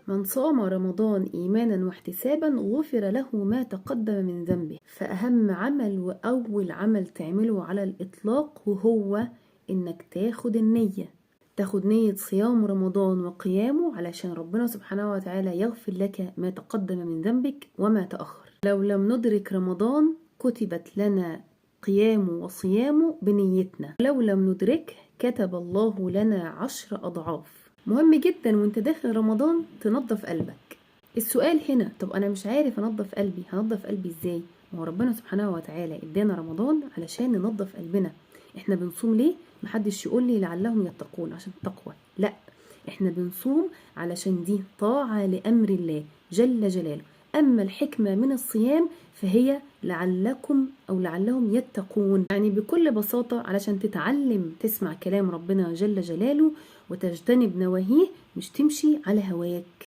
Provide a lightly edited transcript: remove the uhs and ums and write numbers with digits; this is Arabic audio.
من صام رمضان إيمانا واحتسابا غفر له ما تقدم من ذنبه. فأهم عمل وأول عمل تعمله على الإطلاق وهو إنك تاخد نية صيام رمضان وقيامه علشان ربنا سبحانه وتعالى يغفر لك ما تقدم من ذنبك وما تأخر. لو لم ندرك رمضان كتبت لنا قيامه وصيامه بنيتنا، لو لم ندركه كتب الله لنا 10 أضعاف. مهم جدا وانت داخل رمضان تنظف قلبك. السؤال هنا، طب انا مش عارف انظف قلبي، هنظف قلبي ازاي؟ ما هو ربنا سبحانه وتعالى ادانا رمضان علشان ننظف قلبنا. احنا بنصوم ليه؟ محدش يقول لي لعلهم يتقون عشان التقوى، لا، احنا بنصوم علشان دي طاعة لأمر الله جل جلاله. أما الحكمة من الصيام فهي لعلهم يتقون، يعني بكل بساطة علشان تتعلم تسمع كلام ربنا جل جلاله وتجتنب نواهيه، مش تمشي على هواك.